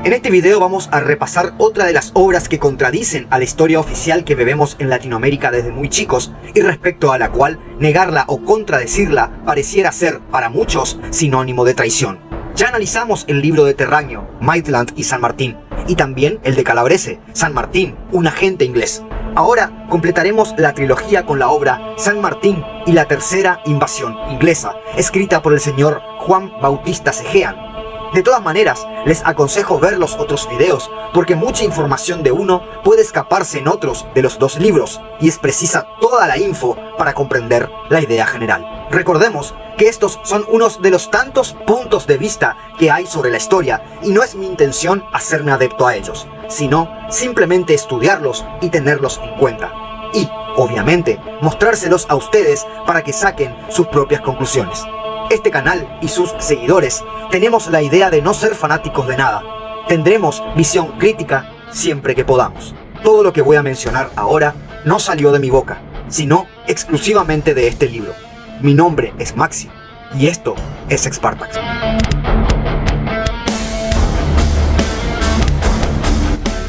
En este video vamos a repasar otra de las obras que contradicen a la historia oficial que bebemos en Latinoamérica desde muy chicos y respecto a la cual negarla o contradecirla pareciera ser, para muchos, sinónimo de traición. Ya analizamos el libro de Terragno, Maitland y San Martín, y también el de Calabrese, San Martín, un agente inglés. Ahora completaremos la trilogía con la obra San Martín y la tercera invasión inglesa, escrita por el señor Juan Bautista Cegean. De todas maneras, les aconsejo ver los otros videos, porque mucha información de uno puede escaparse en otros de los dos libros, y es precisa toda la info para comprender la idea general. Recordemos que estos son unos de los tantos puntos de vista que hay sobre la historia, y no es mi intención hacerme adepto a ellos, sino simplemente estudiarlos y tenerlos en cuenta. Y, obviamente, mostrárselos a ustedes para que saquen sus propias conclusiones. Este canal y sus seguidores tenemos la idea de no ser fanáticos de nada. Tendremos visión crítica siempre que podamos. Todo lo que voy a mencionar ahora no salió de mi boca, sino exclusivamente de este libro. Mi nombre es Maxi y esto es Spartax.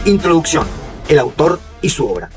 Introducción. El autor y su obra.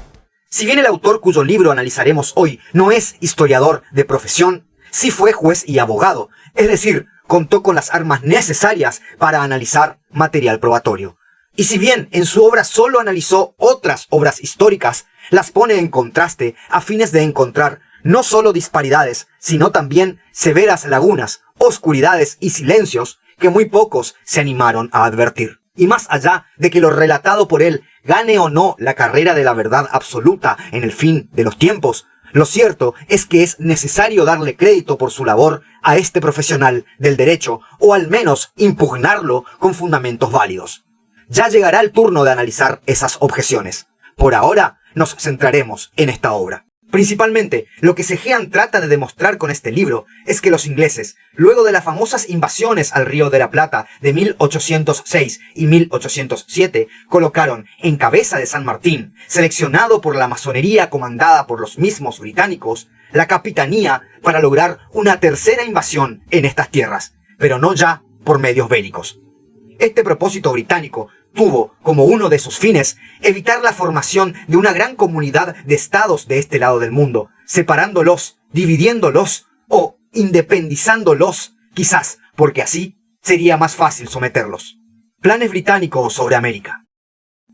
Si bien el autor cuyo libro analizaremos hoy no es historiador de profesión, sí fue juez y abogado, es decir, contó con las armas necesarias para analizar material probatorio. Y si bien en su obra solo analizó otras obras históricas, las pone en contraste a fines de encontrar no solo disparidades, sino también severas lagunas, oscuridades y silencios que muy pocos se animaron a advertir. Y más allá de que lo relatado por él gane o no la carrera de la verdad absoluta en el fin de los tiempos, lo cierto es que es necesario darle crédito por su labor a este profesional del derecho, o al menos impugnarlo con fundamentos válidos. Ya llegará el turno de analizar esas objeciones. Por ahora nos centraremos en esta obra. Principalmente, lo que Cegean trata de demostrar con este libro es que los ingleses, luego de las famosas invasiones al Río de la Plata de 1806 y 1807, colocaron en cabeza de San Martín, seleccionado por la masonería comandada por los mismos británicos, la capitanía para lograr una tercera invasión en estas tierras, pero no ya por medios bélicos. Este propósito británico tuvo como uno de sus fines evitar la formación de una gran comunidad de estados de este lado del mundo, separándolos, dividiéndolos o independizándolos, quizás porque así sería más fácil someterlos. Planes británicos sobre América.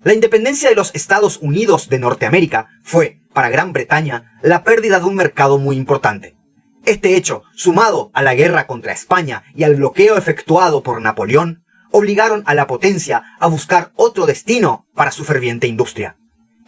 La independencia de los Estados Unidos de Norteamérica fue, para Gran Bretaña, la pérdida de un mercado muy importante. Este hecho, sumado a la guerra contra España y al bloqueo efectuado por Napoleón, obligaron a la potencia a buscar otro destino para su ferviente industria.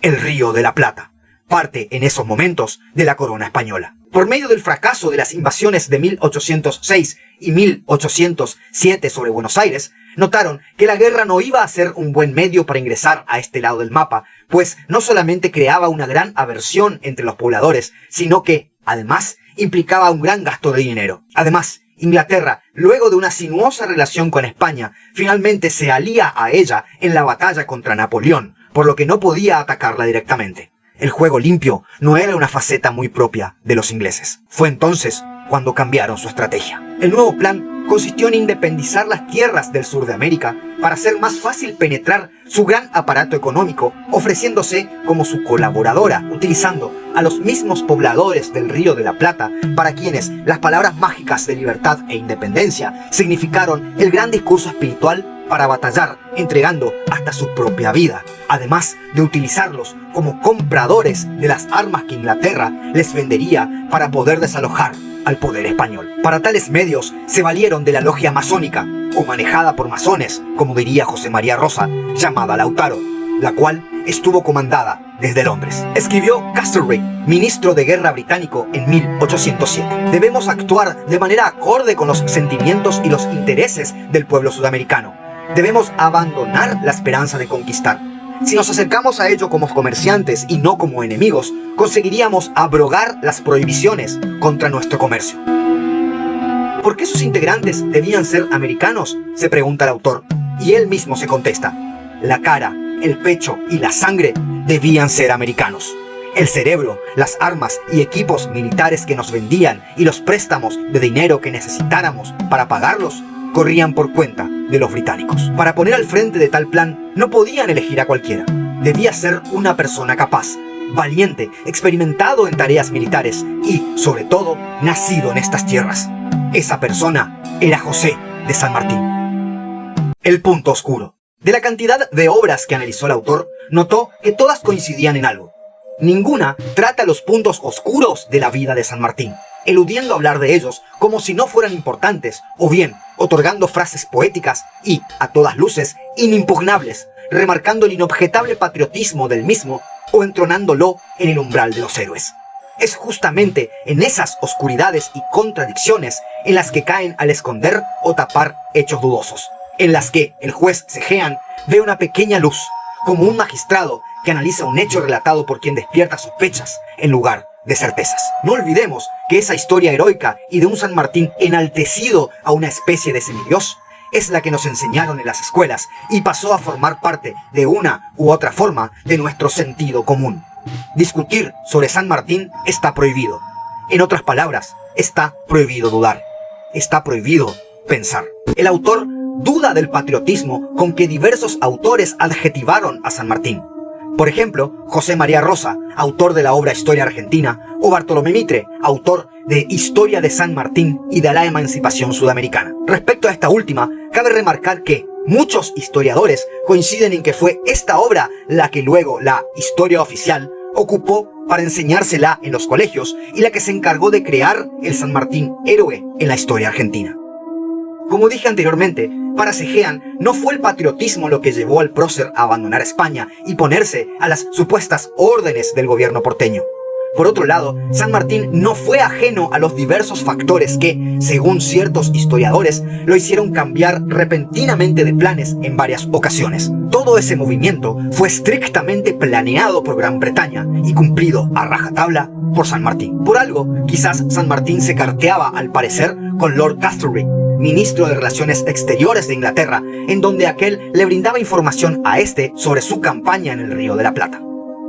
El Río de la Plata, parte en esos momentos de la corona española. Por medio del fracaso de las invasiones de 1806 y 1807 sobre Buenos Aires, notaron que la guerra no iba a ser un buen medio para ingresar a este lado del mapa, pues no solamente creaba una gran aversión entre los pobladores, sino que, además, implicaba un gran gasto de dinero. Además, Inglaterra, luego de una sinuosa relación con España, finalmente se alía a ella en la batalla contra Napoleón, por lo que no podía atacarla directamente. El juego limpio no era una faceta muy propia de los ingleses. Fue entonces cuando cambiaron su estrategia. El nuevo plan consistió en independizar las tierras del sur de América para hacer más fácil penetrar su gran aparato económico, ofreciéndose como su colaboradora, utilizando a los mismos pobladores del Río de la Plata, para quienes las palabras mágicas de libertad e independencia significaron el gran discurso espiritual para batallar, entregando hasta su propia vida, además de utilizarlos como compradores de las armas que Inglaterra les vendería para poder desalojar al poder español. Para tales medios se valieron de la logia masónica, o manejada por masones, como diría José María Rosa, llamada Lautaro, la cual estuvo comandada desde Londres. Escribió Castlereagh, ministro de guerra británico en 1807. Debemos actuar de manera acorde con los sentimientos y los intereses del pueblo sudamericano. Debemos abandonar la esperanza de conquistar. Si nos acercamos a ello como comerciantes y no como enemigos, conseguiríamos abrogar las prohibiciones contra nuestro comercio. ¿Por qué sus integrantes debían ser americanos?, se pregunta el autor, y él mismo se contesta. La cara, el pecho y la sangre debían ser americanos. El cerebro, las armas y equipos militares que nos vendían y los préstamos de dinero que necesitáramos para pagarlos corrían por cuenta de los británicos. Para poner al frente de tal plan, no podían elegir a cualquiera. Debía ser una persona capaz, valiente, experimentado en tareas militares y, sobre todo, nacido en estas tierras. Esa persona era José de San Martín. El punto oscuro. De la cantidad de obras que analizó el autor, notó que todas coincidían en algo. Ninguna trata los puntos oscuros de la vida de San Martín, eludiendo hablar de ellos como si no fueran importantes, o bien otorgando frases poéticas y, a todas luces, inimpugnables, remarcando el inobjetable patriotismo del mismo o entronándolo en el umbral de los héroes. Es justamente en esas oscuridades y contradicciones en las que caen al esconder o tapar hechos dudosos, en las que el juez Sejean ve una pequeña luz, como un magistrado que analiza un hecho relatado por quien despierta sospechas en lugar de certezas. No olvidemos que esa historia heroica y de un San Martín enaltecido a una especie de semidios es la que nos enseñaron en las escuelas y pasó a formar parte de una u otra forma de nuestro sentido común. Discutir sobre San Martín está prohibido. En otras palabras, está prohibido dudar. Está prohibido pensar. El autor duda del patriotismo con que diversos autores adjetivaron a San Martín. Por ejemplo, José María Rosa, autor de la obra Historia Argentina, o Bartolomé Mitre, autor de Historia de San Martín y de la Emancipación Sudamericana. Respecto a esta última, cabe remarcar que muchos historiadores coinciden en que fue esta obra la que luego la Historia Oficial ocupó para enseñársela en los colegios y la que se encargó de crear el San Martín héroe en la historia argentina. Como dije anteriormente, para Sejean no fue el patriotismo lo que llevó al prócer a abandonar España y ponerse a las supuestas órdenes del gobierno porteño. Por otro lado, San Martín no fue ajeno a los diversos factores que, según ciertos historiadores, lo hicieron cambiar repentinamente de planes en varias ocasiones. Todo ese movimiento fue estrictamente planeado por Gran Bretaña y cumplido a rajatabla por San Martín. Por algo, quizás San Martín se carteaba, al parecer, con Lord Castlereagh, ministro de Relaciones Exteriores de Inglaterra, en donde aquel le brindaba información a este sobre su campaña en el Río de la Plata.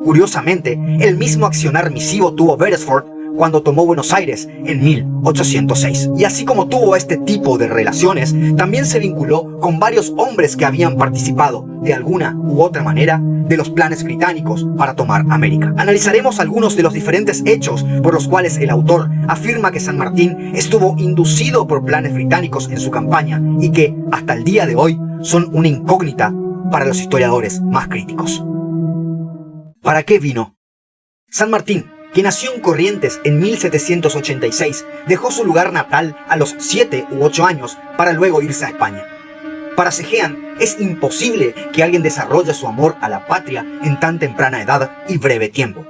Curiosamente, el mismo accionar misivo tuvo Beresford cuando tomó Buenos Aires en 1806. Y así como tuvo este tipo de relaciones, también se vinculó con varios hombres que habían participado, de alguna u otra manera, de los planes británicos para tomar América. Analizaremos algunos de los diferentes hechos por los cuales el autor afirma que San Martín estuvo inducido por planes británicos en su campaña y que, hasta el día de hoy, son una incógnita para los historiadores más críticos. ¿Para qué vino? San Martín, que nació en Corrientes en 1786, dejó su lugar natal a los 7 u 8 años para luego irse a España. Para Sejean, es imposible que alguien desarrolle su amor a la patria en tan temprana edad y breve tiempo.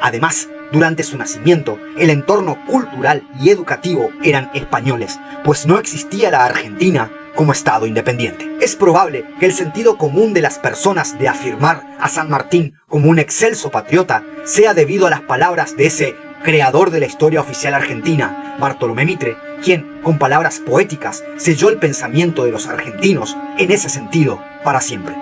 Además, durante su nacimiento, el entorno cultural y educativo eran españoles, pues no existía la Argentina como Estado independiente. Es probable que el sentido común de las personas de afirmar a San Martín como un excelso patriota sea debido a las palabras de ese creador de la historia oficial argentina, Bartolomé Mitre, quien, con palabras poéticas, selló el pensamiento de los argentinos en ese sentido para siempre.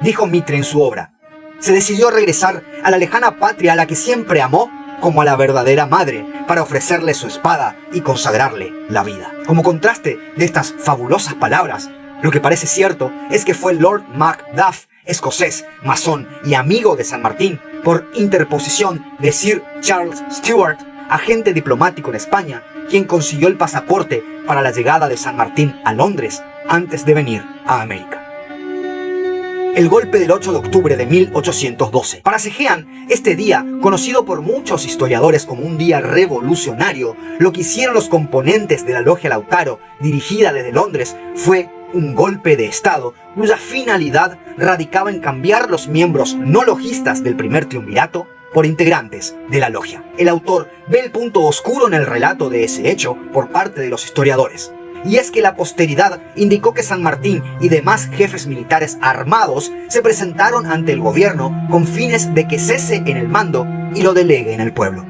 Dijo Mitre en su obra: se decidió regresar a la lejana patria a la que siempre amó como a la verdadera madre, para ofrecerle su espada y consagrarle la vida. Como contraste de estas fabulosas palabras, lo que parece cierto es que fue Lord Macduff, escocés, masón y amigo de San Martín, por interposición de Sir Charles Stuart, agente diplomático en España, quien consiguió el pasaporte para la llegada de San Martín a Londres antes de venir a América. El golpe del 8 de octubre de 1812. Para Sejean, este día, conocido por muchos historiadores como un día revolucionario, lo que hicieron los componentes de la Logia Lautaro, dirigida desde Londres, fue un golpe de Estado cuya finalidad radicaba en cambiar los miembros no logistas del primer triunvirato por integrantes de la logia. El autor ve el punto oscuro en el relato de ese hecho por parte de los historiadores. Y es que la posteridad indicó que San Martín y demás jefes militares armados se presentaron ante el gobierno con fines de que cese en el mando y lo delegue en el pueblo.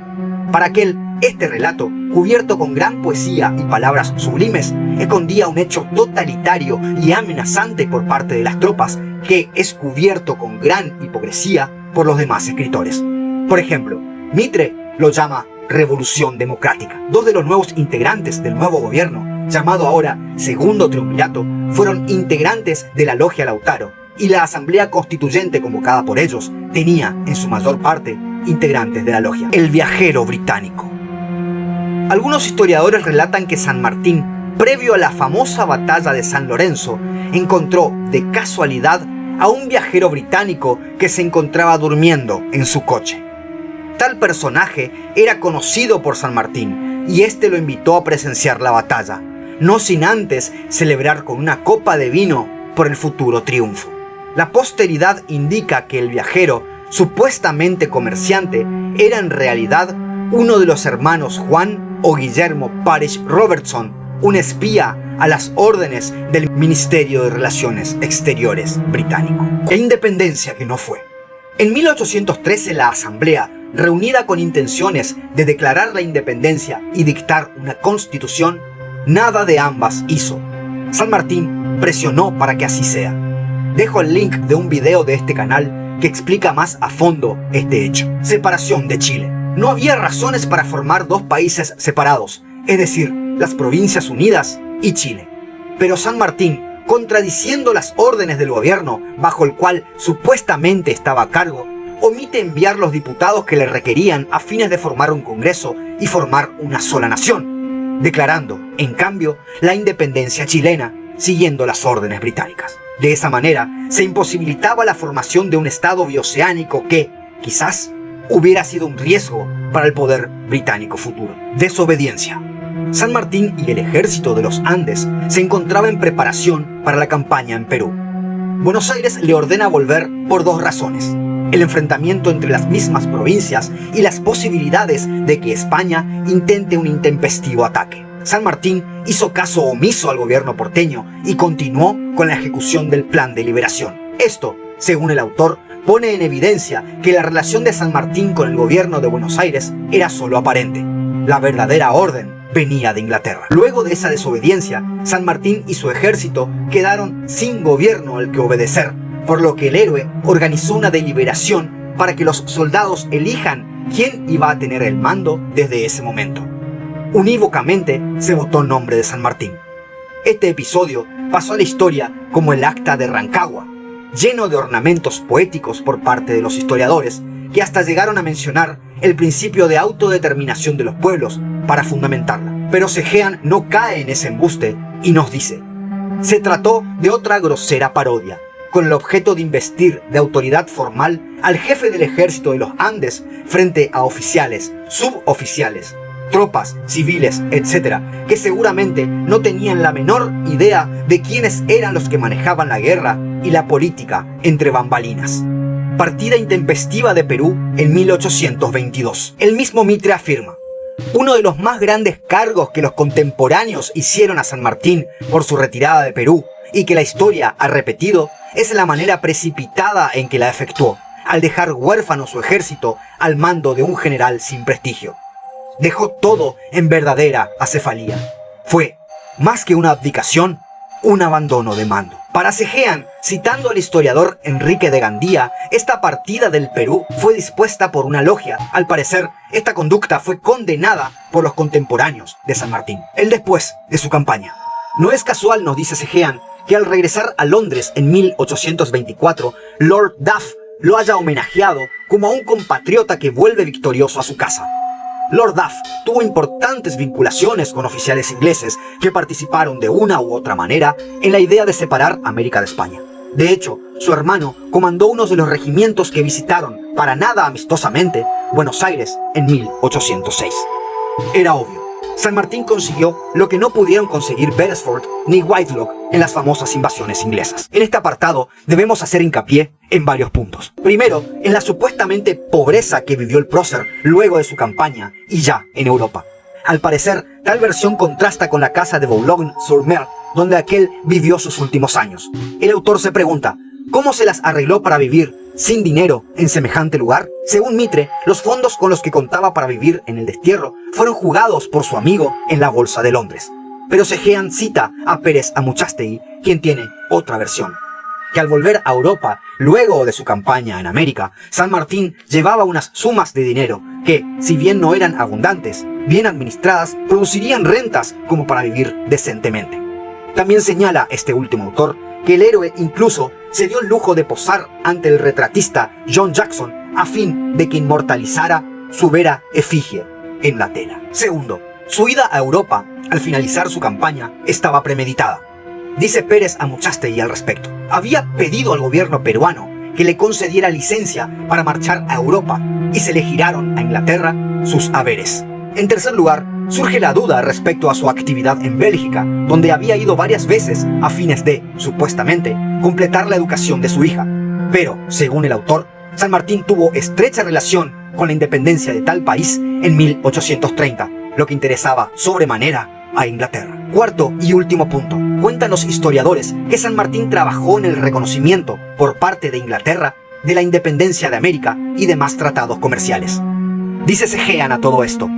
Para aquel, este relato, cubierto con gran poesía y palabras sublimes, escondía un hecho totalitario y amenazante por parte de las tropas que es cubierto con gran hipocresía por los demás escritores. Por ejemplo, Mitre lo llama revolución democrática. Dos de los nuevos integrantes del nuevo gobierno, llamado ahora Segundo Triunvirato, fueron integrantes de la Logia Lautaro, y la asamblea constituyente convocada por ellos tenía, en su mayor parte, integrantes de la logia. El viajero británico. Algunos historiadores relatan que San Martín, previo a la famosa batalla de San Lorenzo, encontró de casualidad a un viajero británico que se encontraba durmiendo en su coche. Tal personaje era conocido por San Martín y este lo invitó a presenciar la batalla, no sin antes celebrar con una copa de vino por el futuro triunfo. La posteridad indica que el viajero, supuestamente comerciante, era en realidad uno de los hermanos Juan o Guillermo Parish Robertson, un espía a las órdenes del Ministerio de Relaciones Exteriores británico. E independencia que no fue. En 1813 la Asamblea, reunida con intenciones de declarar la independencia y dictar una constitución, nada de ambas hizo. San Martín presionó para que así sea. Dejo el link de un video de este canal que explica más a fondo este hecho. Separación de Chile. No había razones para formar dos países separados, es decir, las Provincias Unidas y Chile. Pero San Martín, contradiciendo las órdenes del gobierno bajo el cual supuestamente estaba a cargo, omite enviar los diputados que le requerían a fines de formar un congreso y formar una sola nación, declarando, en cambio, la independencia chilena, siguiendo las órdenes británicas. De esa manera, se imposibilitaba la formación de un estado bioceánico que, quizás, hubiera sido un riesgo para el poder británico futuro. Desobediencia. San Martín y el ejército de los Andes se encontraban en preparación para la campaña en Perú. Buenos Aires le ordena volver por dos razones: el enfrentamiento entre las mismas provincias y las posibilidades de que España intente un intempestivo ataque. San Martín hizo caso omiso al gobierno porteño y continuó con la ejecución del plan de liberación. Esto, según el autor, pone en evidencia que la relación de San Martín con el gobierno de Buenos Aires era solo aparente. La verdadera orden venía de Inglaterra. Luego de esa desobediencia, San Martín y su ejército quedaron sin gobierno al que obedecer, por lo que el héroe organizó una deliberación para que los soldados elijan quién iba a tener el mando desde ese momento. Unívocamente se votó el nombre de San Martín. Este episodio pasó a la historia como el Acta de Rancagua, lleno de ornamentos poéticos por parte de los historiadores, que hasta llegaron a mencionar el principio de autodeterminación de los pueblos para fundamentarla. Pero Sejean no cae en ese embuste y nos dice: se trató de otra grosera parodia, con el objeto de investir de autoridad formal al jefe del ejército de los Andes frente a oficiales, suboficiales, tropas, civiles, etc., que seguramente no tenían la menor idea de quiénes eran los que manejaban la guerra y la política entre bambalinas. Partida intempestiva de Perú en 1822. El mismo Mitre afirma: uno de los más grandes cargos que los contemporáneos hicieron a San Martín por su retirada de Perú, y que la historia ha repetido, es la manera precipitada en que la efectuó, al dejar huérfano su ejército al mando de un general sin prestigio. Dejó todo en verdadera acefalía. Fue, más que una abdicación, un abandono de mando. Para Sejean, citando al historiador Enrique de Gandía, esta partida del Perú fue dispuesta por una logia. Al parecer, esta conducta fue condenada por los contemporáneos de San Martín, el después de su campaña. No es casual, nos dice Sejean, que al regresar a Londres en 1824, Lord Duff lo haya homenajeado como a un compatriota que vuelve victorioso a su casa. Lord Duff tuvo importantes vinculaciones con oficiales ingleses que participaron de una u otra manera en la idea de separar América de España. De hecho, su hermano comandó uno de los regimientos que visitaron, para nada amistosamente, Buenos Aires en 1806. Era obvio, San Martín consiguió lo que no pudieron conseguir Beresford ni Whitelock en las famosas invasiones inglesas. En este apartado debemos hacer hincapié en varios puntos. Primero, en la supuestamente pobreza que vivió el prócer luego de su campaña y ya en Europa. Al parecer, tal versión contrasta con la casa de Boulogne-sur-Mer, donde aquel vivió sus últimos años. El autor se pregunta: ¿cómo se las arregló para vivir sin dinero en semejante lugar? Según Mitre, los fondos con los que contaba para vivir en el destierro fueron jugados por su amigo en la Bolsa de Londres. Pero Sejean cita a Pérez Amuchastegui, quien tiene otra versión: que al volver a Europa, luego de su campaña en América, San Martín llevaba unas sumas de dinero que, si bien no eran abundantes, bien administradas, producirían rentas como para vivir decentemente. También señala este último autor que el héroe incluso se dio el lujo de posar ante el retratista John Jackson a fin de que inmortalizara su vera efigie en la tela. Segundo, su ida a Europa al finalizar su campaña estaba premeditada. Dice Pérez a Muchastegui al respecto. Había pedido al gobierno peruano que le concediera licencia para marchar a Europa y se le giraron a Inglaterra sus haberes. En tercer lugar, surge la duda respecto a su actividad en Bélgica, donde había ido varias veces a fines de, supuestamente, completar la educación de su hija. Pero, según el autor, San Martín tuvo estrecha relación con la independencia de tal país en 1830, lo que interesaba sobremanera a Inglaterra. Cuarto y último punto. Cuentan los historiadores que San Martín trabajó en el reconocimiento por parte de Inglaterra de la independencia de América y demás tratados comerciales. Dice Segean a todo esto.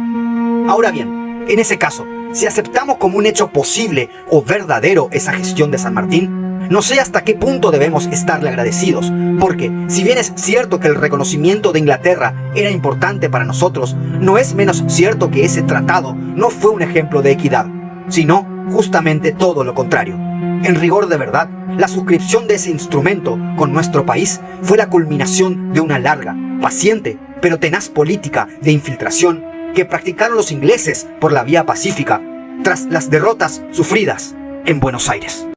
Ahora bien, en ese caso, si aceptamos como un hecho posible o verdadero esa gestión de San Martín, no sé hasta qué punto debemos estarle agradecidos, porque si bien es cierto que el reconocimiento de Inglaterra era importante para nosotros, no es menos cierto que ese tratado no fue un ejemplo de equidad, sino justamente todo lo contrario. En rigor de verdad, la suscripción de ese instrumento con nuestro país fue la culminación de una larga, paciente, pero tenaz política de infiltración que practicaron los ingleses por la vía pacífica tras las derrotas sufridas en Buenos Aires.